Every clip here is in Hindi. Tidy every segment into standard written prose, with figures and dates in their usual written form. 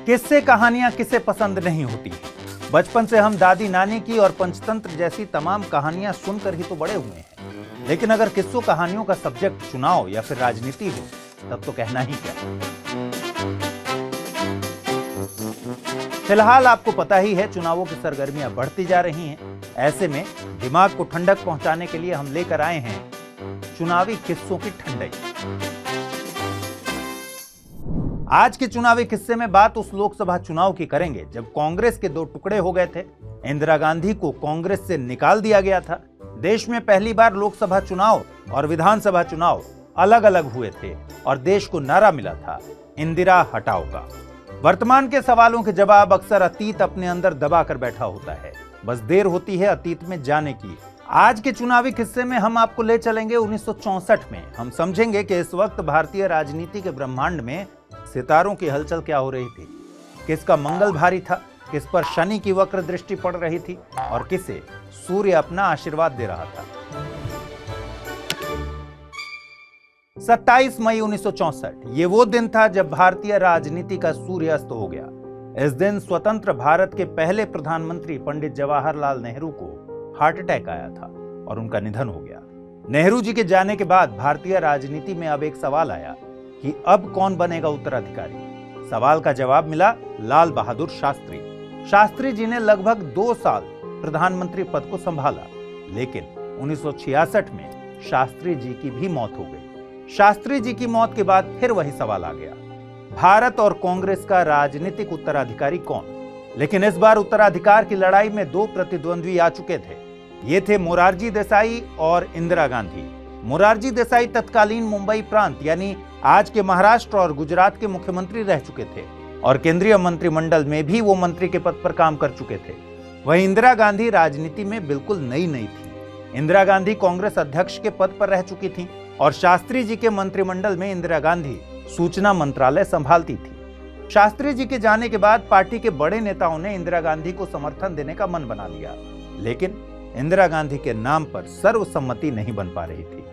किस्से कहानियां किसे पसंद नहीं होती। बचपन से हम दादी नानी की और पंचतंत्र जैसी तमाम कहानियां सुनकर ही तो बड़े हुए हैं, लेकिन अगर किस्सों कहानियों का सब्जेक्ट चुनाव या फिर राजनीति हो तब तो कहना ही क्या। फिलहाल आपको पता ही है, चुनावों की सरगर्मियां बढ़ती जा रही हैं। ऐसे में दिमाग को ठंडक पहुंचाने के लिए हम लेकर आए हैं चुनावी किस्सों की ठंडई। आज के चुनावी किस्से में बात उस लोकसभा चुनाव की करेंगे जब कांग्रेस के दो टुकड़े हो गए थे। इंदिरा गांधी को कांग्रेस से निकाल दिया गया था। देश में पहली बार लोकसभा चुनाव और विधानसभा चुनाव अलग अलग हुए थे और देश को नारा मिला था, इंदिरा हटाओ का। वर्तमान के सवालों के जवाब अक्सर अतीत अपने अंदर दबा कर बैठा होता है, बस देर होती है अतीत में जाने की। आज के चुनावी किस्से में हम आपको ले चलेंगे 1964 में। हम समझेंगे कि इस वक्त भारतीय राजनीति के ब्रह्मांड में सितारों की हलचल क्या हो रही थी, किसका मंगल भारी था, किस पर शनि की वक्र दृष्टि पड़ रही थी और किसे सूर्य अपना आशीर्वाद दे रहा था। 27 मई 1964 ये वो दिन था जब भारतीय राजनीति का सूर्य अस्त हो गया। इस दिन स्वतंत्र भारत के पहले प्रधानमंत्री पंडित जवाहरलाल नेहरू को हार्ट अटैक आया था और उनका निधन हो गया। नेहरू जी के जाने के बाद भारतीय राजनीति में अब एक सवाल आया कि अब कौन बनेगा उत्तराधिकारी। सवाल का जवाब मिला लाल बहादुर शास्त्री। शास्त्री जी ने लगभग 2 साल प्रधानमंत्री पद को संभाला, लेकिन 1966 में शास्त्री जी की भी मौत हो गई। शास्त्री जी की मौत के बाद फिर वही सवाल आ गया, भारत और कांग्रेस का राजनीतिक उत्तराधिकारी कौन। लेकिन इस बार उत्तराधिकार की लड़ाई में 2 प्रतिद्वंद्वी आ चुके थे। ये थे मोरारजी देसाई और इंदिरा गांधी। मोरारजी देसाई तत्कालीन मुंबई प्रांत यानी आज के महाराष्ट्र और गुजरात के मुख्यमंत्री रह चुके थे और केंद्रीय मंत्रिमंडल में भी वो मंत्री के पद पर काम कर चुके थे। वहीं इंदिरा गांधी राजनीति में बिल्कुल नई थी। इंदिरा गांधी कांग्रेस अध्यक्ष के पद पर रह चुकी थी और शास्त्री जी के मंत्रिमंडल में इंदिरा गांधी सूचना मंत्रालय संभालती थी। शास्त्री जी के जाने के बाद पार्टी के बड़े नेताओं ने इंदिरा गांधी को समर्थन देने का मन बना लिया, लेकिन इंदिरा गांधी के नाम पर सर्वसम्मति नहीं बन पा रही थी।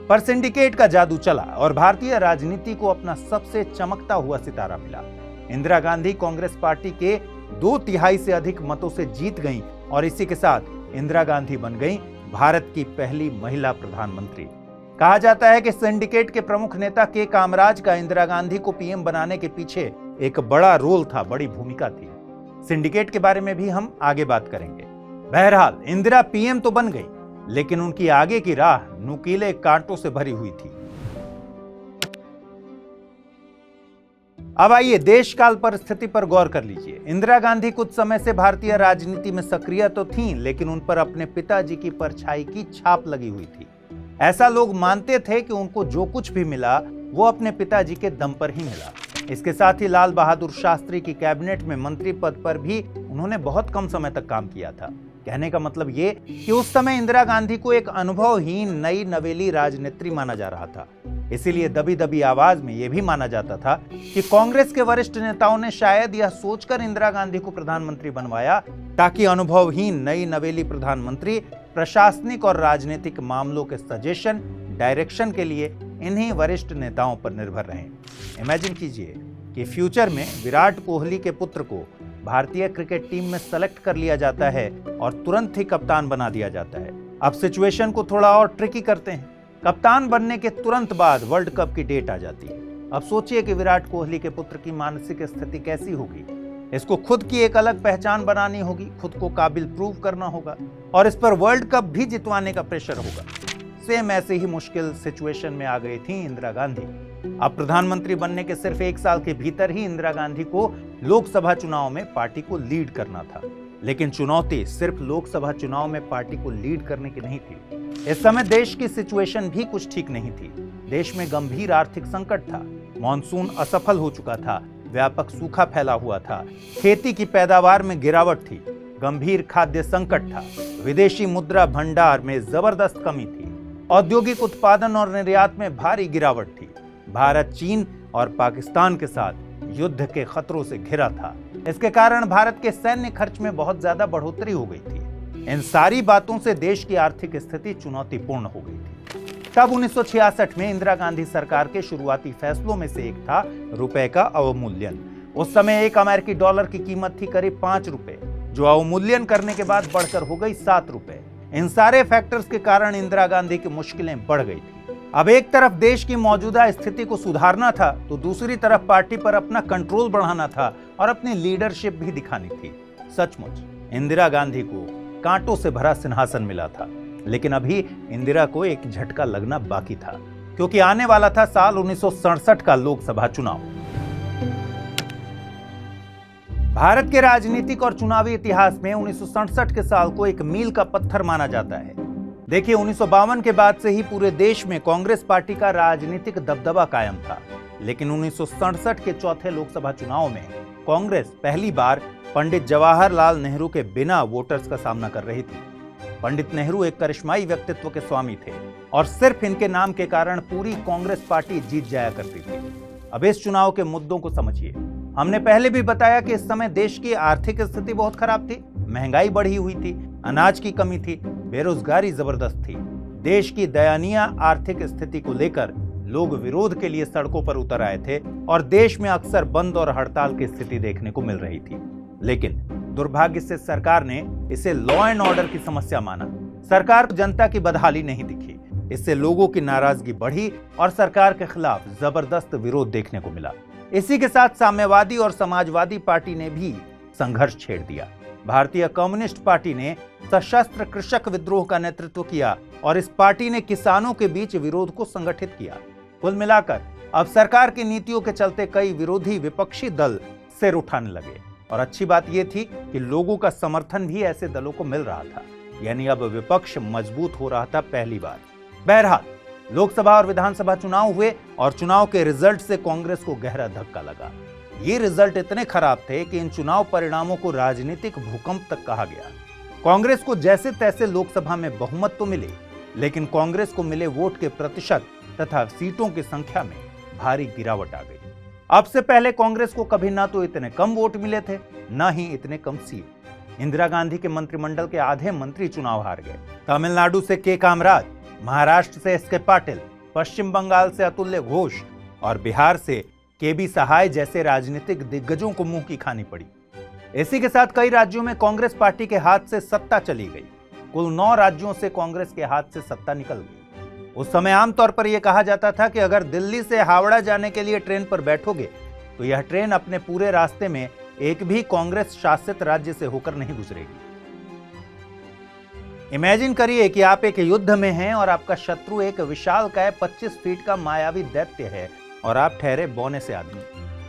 पर सिंडिकेट का जादू चला और भारतीय राजनीति को अपना सबसे चमकता हुआ सितारा मिला। इंदिरा गांधी कांग्रेस पार्टी के 2/3 से अधिक मतों से जीत गईं और इसी के साथ इंदिरा गांधी बन गईं भारत की पहली महिला प्रधानमंत्री। कहा जाता है कि सिंडिकेट के प्रमुख नेता के कामराज का इंदिरा गांधी को पीएम बनाने के पीछे एक बड़ा रोल था, बड़ी भूमिका थी। सिंडिकेट के बारे में भी हम आगे बात करेंगे। बहरहाल इंदिरा पीएम तो बन गई, लेकिन उनकी आगे की राह नुकीले कांटों से भरी हुई थी। अब आइए देश काल परिस्थिति पर गौर कर लीजिए। इंदिरा गांधी कुछ समय से भारतीय राजनीति में सक्रिय तो थीं, लेकिन उन पर अपने पिताजी की परछाई की छाप लगी हुई थी। ऐसा लोग मानते थे कि उनको जो कुछ भी मिला वो अपने पिताजी के दम पर ही मिला। इसके साथ ही लाल बहादुर शास्त्री की कैबिनेट में मंत्री पद पर भी उन्होंने बहुत कम समय तक काम किया था। कहने का मतलब ये कि उस समय इंदिरा गांधी को एक अनुभवहीन नई नवेली राजनेत्री माना जा रहा था। इसीलिए दबी दबी आवाज में यह भी माना जाता था कि कांग्रेस के वरिष्ठ नेताओं ने शायद यह सोचकर इंदिरा गांधी को प्रधानमंत्री बनवाया ताकि अनुभवहीन नई नवेली प्रधानमंत्री प्रशासनिक और राजनीतिक मामलों के सजेशन डायरेक्शन के लिए इन्हीं वरिष्ठ नेताओं पर निर्भर रहें। इमेजिन कीजिए कि फ्यूचर में विराट कोहली के पुत्र को भारतीय क्रिकेट टीम में सेलेक्ट कर लिया जाता है और तुरंत ही कप्तान बना दिया जाता है। अब सिचुएशन को थोड़ा और ट्रिकी करते हैं। कप्तान बनने के तुरंत बाद वर्ल्ड कप की डेट आ जाती है। अब सोचिए कि विराट कोहली के पुत्र की मानसिक स्थिति कैसी होगी। इसको खुद की एक अलग पहचान बनानी होगी, खुद को काबिल प्रूव करना होगा और इस पर वर्ल्ड कप भी जितवाने का प्रेशर होगा। सेम ऐसे ही मुश्किल सिचुएशन में आ गई थी इंदिरा गांधी। अब प्रधानमंत्री बनने के सिर्फ 1 साल के भीतर ही इंदिरा गांधी को लोकसभा चुनाव में पार्टी को लीड करना था। लेकिन चुनौती सिर्फ लोकसभा चुनाव में पार्टी को लीड करने की नहीं थी। इस समय देश की सिचुएशन भी कुछ ठीक नहीं थी। देश में गंभीर आर्थिक संकट था, मॉनसून असफल हो चुका था, व्यापक सूखा फैला हुआ था, खेती की पैदावार में गिरावट थी, गंभीर खाद्य संकट था, विदेशी मुद्रा भंडार में जबरदस्त कमी थी, औद्योगिक उत्पादन और निर्यात में भारी गिरावट थी। भारत चीन और पाकिस्तान के साथ युद्ध के खतरों से घिरा था। इसके कारण भारत के सैन्य खर्च में बहुत ज्यादा बढ़ोतरी हो गई थी। इन सारी बातों से देश की आर्थिक स्थिति चुनौतीपूर्ण हो गई थी। तब 1966 में इंदिरा गांधी सरकार के शुरुआती फैसलों में से एक था रुपए का अवमूल्यन। उस समय एक अमेरिकी डॉलर की कीमत थी करीब 5 रुपए, जो अवमूल्यन करने के बाद बढ़कर हो गई 7 रुपए। इन सारे फैक्टर्स के कारण इंदिरा गांधी की मुश्किलें बढ़ गई थी। अब एक तरफ देश की मौजूदा स्थिति को सुधारना था, तो दूसरी तरफ पार्टी पर अपना कंट्रोल बढ़ाना था और अपनी लीडरशिप भी दिखानी थी। सचमुच इंदिरा गांधी को कांटों से भरा सिंहासन मिला था, लेकिन अभी इंदिरा को एक झटका लगना बाकी था, क्योंकि आने वाला था साल 1967 का लोकसभा चुनाव। भारत के राजनीतिक और चुनावी इतिहास में 1967 के साल को एक मील का पत्थर माना जाता है। देखिए, 1952 के बाद से ही पूरे देश में कांग्रेस पार्टी का राजनीतिक दबदबा कायम था, लेकिन 1967 के चौथे लोकसभा चुनाव में कांग्रेस पहली बार पंडित जवाहरलाल नेहरू के बिना वोटर्स का सामना कर रही थी। पंडित नेहरू एक करिश्माई व्यक्तित्व के स्वामी थे और सिर्फ इनके नाम के कारण पूरी कांग्रेस पार्टी जीत जाया करती थी। अब इस चुनाव के मुद्दों को समझिए। हमने पहले भी बताया कि इस समय देश की आर्थिक स्थिति बहुत खराब थी, महंगाई बढ़ी हुई थी, अनाज की कमी थी, बेरोजगारी जबरदस्त थी। देश की दयनीय आर्थिक स्थिति को लेकर लोग विरोध के लिए सड़कों पर उतर आए थे और देश में अक्सर बंद और हड़ताल की स्थिति देखने को मिल रही थी। लेकिन दुर्भाग्य से सरकार ने इसे लॉ एंड ऑर्डर की समस्या माना। सरकार को जनता की बदहाली नहीं दिखी। इससे लोगों की नाराजगी बढ़ी और सरकार के खिलाफ जबरदस्त विरोध देखने को मिला। इसी के साथ साम्यवादी और समाजवादी पार्टी ने भी संघर्ष छेड़ दिया। भारतीय कम्युनिस्ट पार्टी ने सशस्त्र कृषक विद्रोह का नेतृत्व किया और इस पार्टी ने किसानों के बीच विरोध को संगठित किया। कुल मिलाकर अब सरकार की नीतियों के चलते कई विरोधी विपक्षी दल सिर उठाने लगे और अच्छी बात यह थी कि लोगों का समर्थन भी ऐसे दलों को मिल रहा था, यानी अब विपक्ष मजबूत हो रहा था पहली बार। बहरहाल लोकसभा और विधानसभा चुनाव हुए और चुनाव के रिजल्ट से कांग्रेस को गहरा धक्का लगा। ये रिजल्ट इतने खराब थे कि इन चुनाव परिणामों को राजनीतिक भूकंप तक कहा गया। कांग्रेस को जैसे तैसे लोकसभा में बहुमत तो मिले, लेकिन कांग्रेस को मिले वोट के प्रतिशत तथा सीटों की संख्या में भारी गिरावट आ गई। अब से पहले कांग्रेस को कभी ना तो इतने कम वोट मिले थे, ना ही इतने कम सीट। इंदिरा गांधी के मंत्रिमंडल के आधे मंत्री चुनाव हार गए। तमिलनाडु से के कामराज, महाराष्ट्र से एस के पाटिल, पश्चिम बंगाल से अतुल्य घोष और बिहार से के बी सहाय जैसे राजनीतिक दिग्गजों को मुंह की खानी पड़ी। इसी के साथ कई राज्यों में कांग्रेस पार्टी के हाथ से सत्ता चली गई। कुल 9 राज्यों से कांग्रेस के हाथ से सत्ता निकल गई। उस समय आमतौर पर यह कहा जाता था कि अगर दिल्ली से हावड़ा जाने के लिए ट्रेन पर बैठोगे तो यह ट्रेन अपने पूरे रास्ते में एक भी कांग्रेस शासित राज्य से होकर नहीं गुजरेगी। इमेजिन करिए कि आप एक युद्ध में हैं और आपका शत्रु एक विशालकाय 25 फीट का मायावी दैत्य है और आप ठहरे बौने से आदमी।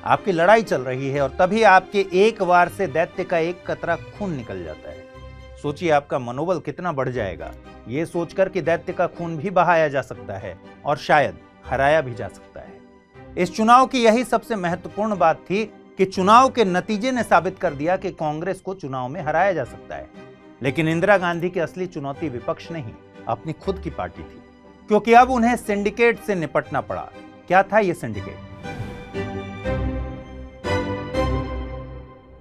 आपकी लड़ाई चल रही है और तभी आपके एक वार से दैत्य का एक कतरा खून निकल जाता है। सोचिए आपका मनोबल कितना बढ़ जाएगा, ये सोचकर कि दैत्य का खून भी बहाया जा सकता है और शायद हराया भी जा सकता है। इस चुनाव की यही सबसे महत्वपूर्ण बात थी कि चुनाव के नतीजे ने साबित कर दिया कि कांग्रेस को चुनाव में हराया जा सकता है। लेकिन इंदिरा गांधी की असली चुनौती विपक्ष नहीं, अपनी खुद की पार्टी थी, क्योंकि अब उन्हें सिंडिकेट से निपटना पड़ा। क्या था यह सिंडिकेट?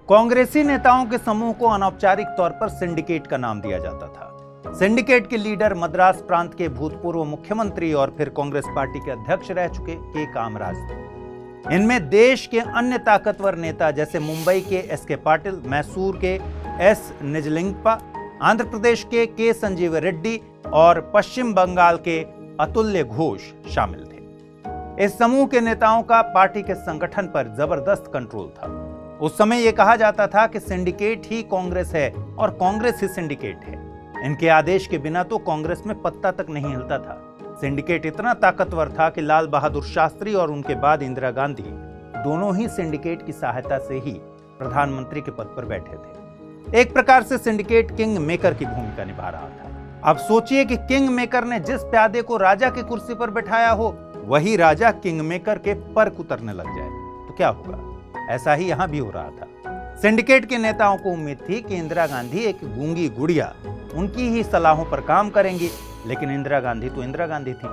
कांग्रेसी नेताओं के समूह को अनौपचारिक तौर पर सिंडिकेट का नाम दिया जाता था। सिंडिकेट के लीडर मद्रास प्रांत के भूतपूर्व मुख्यमंत्री और फिर कांग्रेस पार्टी के अध्यक्ष रह चुके के कामराज थे। इनमें देश के अन्य ताकतवर नेता जैसे मुंबई के एस के पाटिल, मैसूर के एस निजलिंगप्पा, आंध्र प्रदेश के संजीव रेड्डी और पश्चिम बंगाल के अतुल्य घोष शामिल थे। इस समूह के नेताओं का पार्टी के संगठन पर जबरदस्त कंट्रोल था। उस समय यह कहा जाता था कि सिंडिकेट ही कांग्रेस है और कांग्रेस ही सिंडिकेट है। इनके आदेश के बिना तो कांग्रेस में पत्ता तक नहीं हिलता था। सिंडिकेट इतना ताकतवर था कि लाल बहादुर शास्त्री और उनके बाद इंदिरा गांधी दोनों ही सिंडिकेट की सहायता से ही प्रधानमंत्री के पद पर बैठे थे। एक प्रकार से सिंडिकेट किंग मेकर की भूमिका निभा रहा था। अब सोचिए कि किंग मेकर ने जिस प्यादे को राजा की कुर्सी पर बैठाया हो, वही राजा किंग मेकर के पर उतरने लग जाए तो क्या होगा? ऐसा ही यहां भी हो रहा था। सिंडिकेट के नेताओं को उम्मीद थी कि इंदिरा गांधी एक गूंगी गुड़िया उनकी ही सलाहों पर काम करेंगी, लेकिन इंदिरा गांधी तो इंदिरा गांधी थी।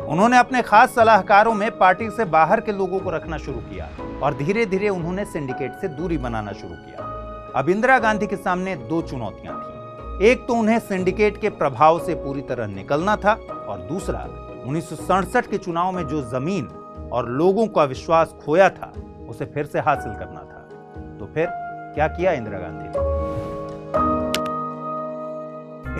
उन्होंने अपने खास सलाहकारों में पार्टी से बाहर के लोगों को रखना शुरू किया और धीरे धीरे उन्होंने सिंडिकेट से दूरी बनाना शुरू किया। अब इंदिरा गांधी के सामने 2 चुनौतियां थी। एक तो उन्हें सिंडिकेट के प्रभाव से पूरी तरह निकलना था और दूसरा 1967 के चुनाव में जो जमीन और लोगों का विश्वास खोया था उसे फिर से हासिल करना था। तो फिर क्या किया इंदिरा गांधी ने?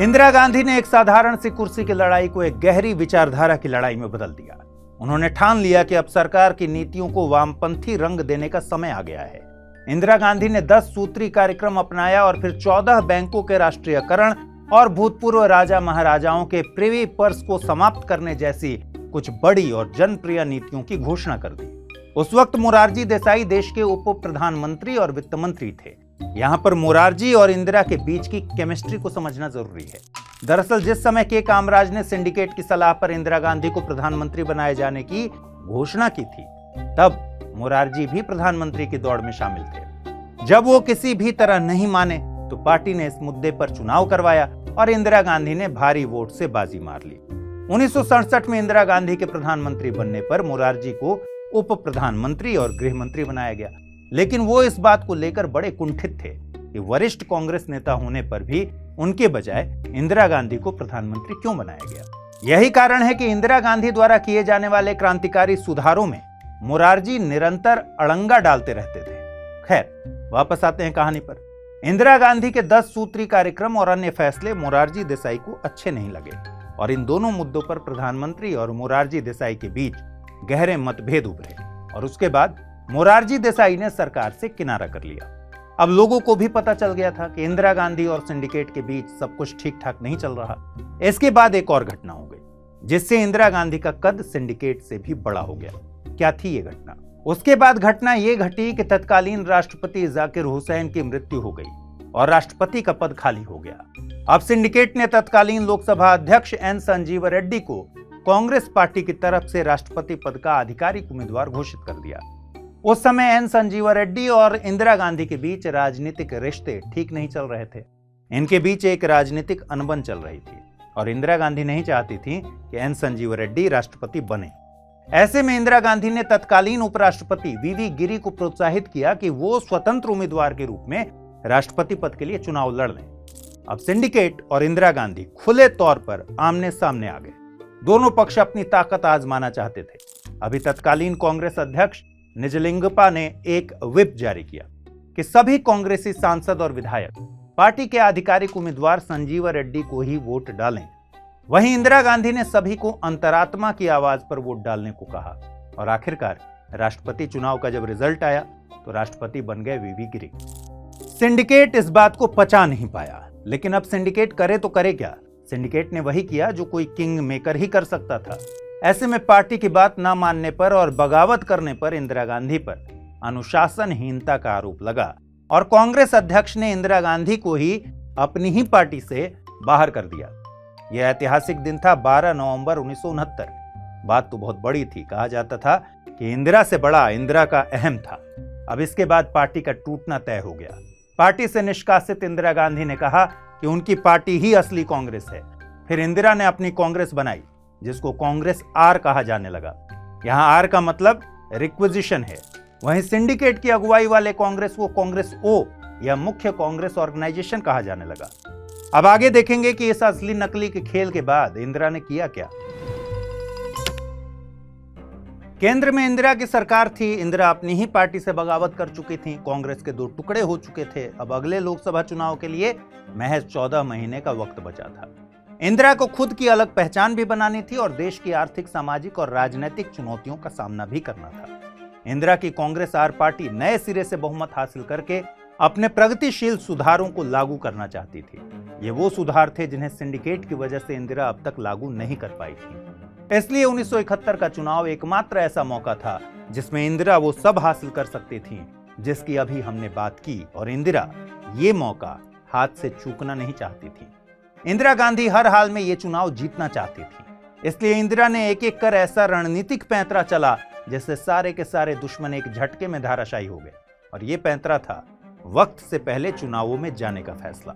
इंदिरा गांधी ने एक साधारण सी कुर्सी की लड़ाई को एक गहरी विचारधारा की लड़ाई में बदल दिया। उन्होंने ठान लिया कि अब सरकार की नीतियों को वामपंथी रंग देने का समय आ गया है। इंदिरा गांधी ने 10 सूत्री कार्यक्रम अपनाया और फिर 14 बैंकों के राष्ट्रीयकरण और भूतपूर्व राजा महाराजाओं के प्रिवी पर्स को समाप्त करने जैसी कुछ बड़ी और जनप्रिय नीतियों की घोषणा कर दी। उस वक्त मोरारजी देसाई देश के उप प्रधानमंत्री और वित्त मंत्री थे। यहाँ पर मोरारजी और इंदिरा के बीच की केमिस्ट्री को समझना जरूरी है। दरअसल जिस समय के कामराज ने सिंडिकेट की सलाह पर इंदिरा गांधी को प्रधानमंत्री बनाए जाने की घोषणा की थी, तब मोरारजी भी प्रधानमंत्री की दौड़ में शामिल थे। जब वो किसी भी तरह नहीं माने तो पार्टी ने इस मुद्दे पर चुनाव करवाया और इंदिरा गांधी ने भारी वोट से बाजी मार ली। 1967 में इंदिरा गांधी के प्रधानमंत्री बनने पर मोरारजी को उप प्रधानमंत्री और गृह मंत्री बनाया गया, लेकिन वो इस बात को लेकर बड़े कुंठित थे कि वरिष्ठ कांग्रेस नेता होने पर भी उनके बजाय इंदिरा गांधी को प्रधानमंत्री क्यों बनाया गया। यही कारण है कि इंदिरा गांधी द्वारा किए जाने वाले क्रांतिकारी सुधारों में मोरारजी निरंतर अड़ंगा डालते रहते थे। खैर, वापस आते हैं कहानी पर। इंदिरा गांधी के 10 सूत्री कार्यक्रम और अन्य फैसले मोरारजी देसाई को अच्छे नहीं लगे और इन दोनों मुद्दों पर प्रधानमंत्री और मोरारजी देसाई के बीच गहरे मतभेद उभरे और उसके बाद मोरारजी देसाई ने सरकार से किनारा कर लिया। अब लोगों को भी पता चल गया था कि इंदिरा गांधी और सिंडिकेट के बीच सब कुछ ठीक ठाक नहीं चल रहा। इसके बाद एक और घटना हो गई जिससे इंदिरा गांधी का कद सिंडिकेट से भी बड़ा हो गया। क्या थी ये घटना? उसके बाद घटना ये घटी कि तत्कालीन राष्ट्रपति जाकिर हुसैन की मृत्यु हो गई और राष्ट्रपति का पद खाली हो गया। अब सिंडिकेट ने तत्कालीन लोकसभा अध्यक्ष एन संजीवा रेड्डी को कांग्रेस पार्टी की तरफ से राष्ट्रपति पद का आधिकारिक उम्मीदवार घोषित कर दिया। उस समय एन संजीवा रेड्डी और इंदिरा गांधी के बीच राजनीतिक रिश्ते ठीक नहीं चल रहे थे। इनके बीच एक राजनीतिक अनबन चल रही थी और इंदिरा गांधी नहीं चाहती थी कि एन संजीवा रेड्डी राष्ट्रपति बने। ऐसे में इंदिरा गांधी ने तत्कालीन उपराष्ट्रपति वीवी गिरी को प्रोत्साहित किया कि वो स्वतंत्र उम्मीदवार के रूप में राष्ट्रपति पद के लिए चुनाव लड़ लें। अब सिंडिकेट और इंदिरा गांधी खुले तौर पर आमने सामने आ गए। दोनों पक्ष अपनी ताकत आजमाना चाहते थे। अभी तत्कालीन कांग्रेस अध्यक्ष निजलिंगप्पा ने एक व्हिप जारी किया कि सभी कांग्रेसी सांसद और विधायक पार्टी के आधिकारिक उम्मीदवार संजीवा रेड्डी को ही वोट डालें। वहीं इंदिरा गांधी ने सभी को अंतरात्मा की आवाज पर वोट डालने को कहा और आखिरकार राष्ट्रपति चुनाव का जब रिजल्ट आया तो राष्ट्रपति बन गए वीवी गिरी। सिंडिकेट इस बात को पचा नहीं पाया, लेकिन अब सिंडिकेट करे तो करे क्या? सिंडिकेट ने वही किया जो कोई किंग मेकर ही कर सकता था। ऐसे में पार्टी की बात ना मानने पर और बगावत करने पर इंदिरा गांधी पर अनुशासनहीनता का आरोप लगा और कांग्रेस अध्यक्ष ने इंदिरा गांधी को ही अपनी ही पार्टी से बाहर कर दिया। यह ऐतिहासिक दिन था 12 नवंबर 1969। बात तो बहुत बड़ी थी। कहा जाता था कि इंदिरा से बड़ा इंदिरा का अहम था। अब इसके बाद पार्टी का टूटना तय हो गया। पार्टी से निष्कासित इंदिरा गांधी ने कहा कि उनकी पार्टी ही असली कांग्रेस है। फिर इंदिरा ने अपनी कांग्रेस बनाई जिसको कांग्रेस आर कहा जाने लगा। यहाँ आर का मतलब रिक्विजिशन है। वहीं सिंडिकेट की अगुवाई वाले कांग्रेस को कांग्रेस ओ या मुख्य कांग्रेस ऑर्गेनाइजेशन कहा जाने लगा। अब आगे देखेंगे कि इस असली नकली के खेल के बाद इंदिरा ने किया क्या। केंद्र में इंदिरा की सरकार थी। इंदिरा अपनी ही पार्टी से बगावत कर चुकी थी। कांग्रेस के 2 टुकड़े हो चुके थे। अब अगले लोकसभा चुनाव के लिए महज 14 महीने का वक्त बचा था। इंदिरा को खुद की अलग पहचान भी बनानी थी और देश की आर्थिक, सामाजिक और राजनीतिक चुनौतियों का सामना भी करना था। इंदिरा की कांग्रेस आर पार्टी नए सिरे से बहुमत हासिल करके अपने प्रगतिशील सुधारों को लागू करना चाहती थी। ये वो सुधार थे जिन्हें सिंडिकेट की वजह से इंदिरा अब तक लागू नहीं कर पाई थी। इसलिए 1971 का चुनाव एकमात्र ऐसा मौका था जिसमें इंदिरा वो सब हासिल कर सकती थी जिसकी अभी हमने बात की, और इंदिरा ये मौका हाथ से चूकना नहीं चाहती थी। इंदिरा गांधी हर हाल में ये चुनाव जीतना चाहती थी। इसलिए इंदिरा ने एक एक कर ऐसा रणनीतिक पैंतरा चला जिससे सारे के सारे दुश्मन एक झटके में धाराशायी हो गए। और ये पैंतरा था वक्त से पहले चुनावों में जाने का फैसला।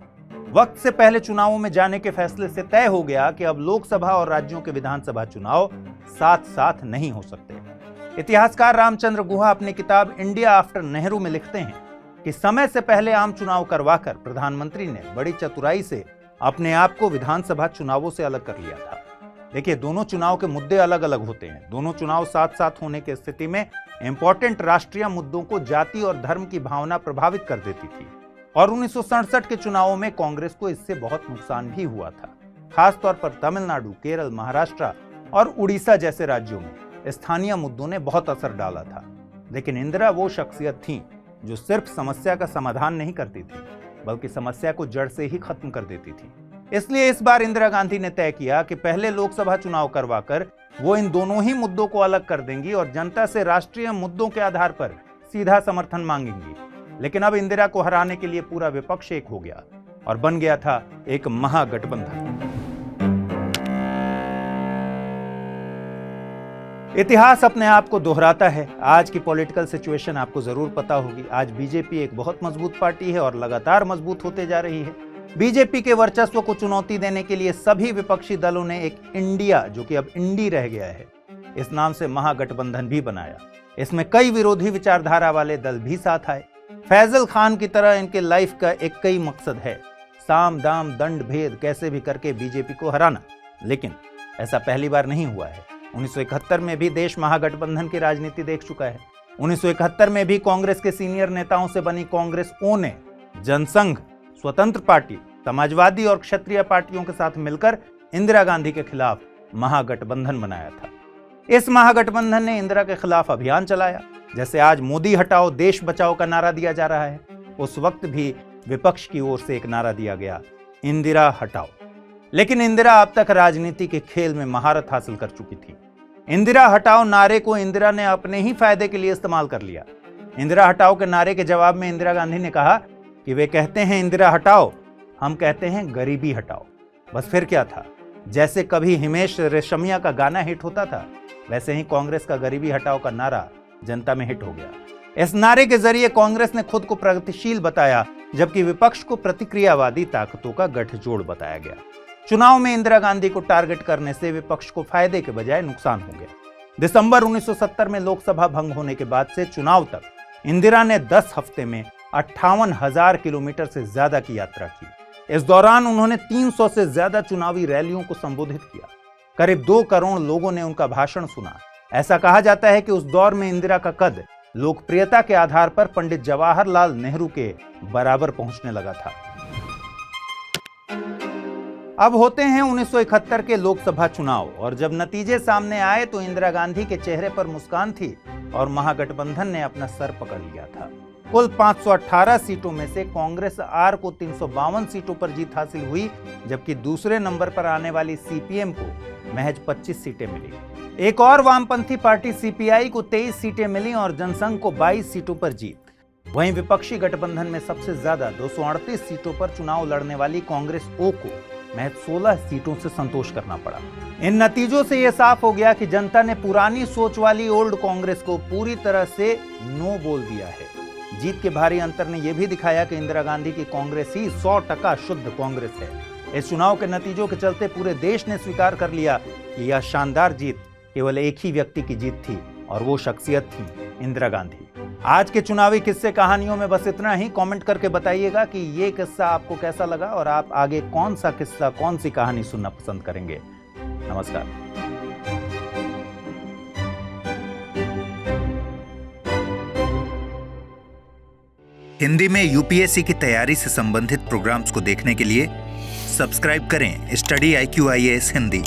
वक्त से पहले चुनावों में जाने के फैसले से तय हो गया कि अब लोकसभा और राज्यों के विधानसभा चुनाव साथ साथ नहीं हो सकते। इतिहासकार रामचंद्र गुहा अपनी किताब इंडिया आफ्टर नेहरू में लिखते हैं कि समय से पहले आम चुनाव करवाकर प्रधानमंत्री ने बड़ी चतुराई से अपने आप को विधानसभा चुनावों से अलग कर लिया था। देखिए, दोनों चुनाव के मुद्दे अलग अलग होते हैं। दोनों चुनाव साथ साथ होने की स्थिति में इंपॉर्टेंट राष्ट्रीय मुद्दों को जाति और धर्म की भावना प्रभावित कर देती थी और 1967 के चुनावों में कांग्रेस को इससे बहुत नुकसान भी हुआ था। खासतौर पर तमिलनाडु, केरल, महाराष्ट्र और उड़ीसा जैसे राज्यों में स्थानीय मुद्दों ने बहुत असर डाला था। लेकिन इंदिरा वो शख्सियत थीं जो सिर्फ समस्या का समाधान नहीं करती थी, बल्कि समस्या को जड़ से ही खत्म कर देती थी। इसलिए इस बार इंदिरा गांधी ने तय किया कि पहले लोकसभा चुनाव करवाकर वो इन दोनों ही मुद्दों को अलग कर देंगी और जनता से राष्ट्रीय मुद्दों के आधार पर सीधा समर्थन मांगेंगी। लेकिन अब इंदिरा को हराने के लिए पूरा विपक्ष एक हो गया और बन गया था एक महागठबंधन। इतिहास अपने आप को दोहराता है। आज की पॉलिटिकल सिचुएशन आपको जरूर पता होगी। आज बीजेपी एक बहुत मजबूत पार्टी है और लगातार मजबूत होते जा रही है। बीजेपी के वर्चस्व को चुनौती देने के लिए सभी विपक्षी दलों ने एक इंडिया, जो कि अब इंडी रह गया है, इस नाम से महागठबंधन भी बनाया। इसमें कई विरोधी विचारधारा वाले दल भी साथ आए। फैजल खान की तरह इनके लाइफ का एक कई मकसद है, साम दाम दंड भेद कैसे भी करके बीजेपी को हराना। लेकिन ऐसा पहली बार नहीं हुआ है। 1971 में भी देश महागठबंधन की राजनीति देख चुका है। 1971 में भी कांग्रेस के सीनियर नेताओं से बनी कांग्रेस ओ ने जनसंघ, स्वतंत्र पार्टी, समाजवादी और क्षत्रिय पार्टियों के साथ मिलकर इंदिरा गांधी के खिलाफ महागठबंधन बनाया था। इस महागठबंधन ने इंदिरा के खिलाफ अभियान चलाया। जैसे आज मोदी हटाओ देश बचाओ का नारा दिया जा रहा है, उस वक्त भी विपक्ष की ओर से एक नारा दिया गया, इंदिरा हटाओ। लेकिन इंदिरा अब तक राजनीति के खेल में महारत हासिल कर चुकी थी। इंदिरा हटाओ नारे को इंदिरा ने अपने ही फायदे के लिए इस्तेमाल कर लिया। इंदिरा हटाओ के नारे के जवाब में इंदिरा गांधी ने कहा कि वे कहते हैं इंदिरा हटाओ, हम कहते हैं गरीबी हटाओ। बस फिर क्या था, जैसे कभी हिमेश रेशमिया का गाना हिट होता था, वैसे ही कांग्रेस का गरीबी हटाओ का नारा जनता में हिट हो गया। इस नारे के जरिए कांग्रेस ने खुद को प्रगतिशील बताया, जबकि विपक्ष को प्रतिक्रियावादी ताकतों का गठजोड़ बताया गया। चुनाव में इंदिरा गांधी को टारगेट करने से विपक्ष को फायदे के बजाय नुकसान हो गया। दिसंबर 1970 में लोकसभा भंग होने के बाद से चुनाव तक इंदिरा ने 10 हफ्ते में 58,000 किलोमीटर से ज्यादा की यात्रा की। इस दौरान उन्होंने 300 से ज्यादा चुनावी रैलियों को संबोधित किया। करीब 2 करोड़ लोगों ने उनका भाषण सुना। ऐसा कहा जाता है कि उस दौर में इंदिरा का कद लोकप्रियता के आधार पर पंडित जवाहरलाल नेहरू के बराबर पहुंचने लगा था। अब होते हैं 1971 के लोकसभा चुनाव और जब नतीजे सामने आए तो इंदिरा गांधी के चेहरे पर मुस्कान थी और महागठबंधन ने अपना सर पकड़ लिया था। कुल 518 सीटों में से कांग्रेस आर को 352 सीटों पर जीत हासिल हुई, जबकि दूसरे नंबर पर आने वाली सीपीएम को महज 25 सीटें मिली। एक और वामपंथी पार्टी सीपीआई को 23 सीटें मिली और जनसंघ को 22 सीटों पर जीत। वहीं विपक्षी गठबंधन में सबसे ज्यादा 238 सीटों पर चुनाव लड़ने वाली कांग्रेस ओ को महज 16 सीटों से संतोष करना पड़ा। इन नतीजों से यह साफ हो गया कि जनता ने पुरानी सोच वाली ओल्ड कांग्रेस को पूरी तरह से नो बोल दिया है। जीत के भारी अंतर ने यह भी दिखाया कि इंदिरा गांधी की कांग्रेस ही 100% शुद्ध कांग्रेस है। इस चुनाव के नतीजों के चलते पूरे देश ने स्वीकार कर लिया कि यह शानदार जीत केवल एक ही व्यक्ति की जीत थी और वो शख्सियत थी इंदिरा गांधी। आज के चुनावी किस्से कहानियों में बस इतना ही। कमेंट करके बताइएगा कि ये किस्सा आपको कैसा लगा और आप आगे कौन सा किस्सा, कौन सी कहानी सुनना पसंद करेंगे। नमस्कार। हिंदी में यूपीएससी की तैयारी से संबंधित प्रोग्राम्स को देखने के लिए सब्सक्राइब करें स्टडी IQ IAS हिंदी।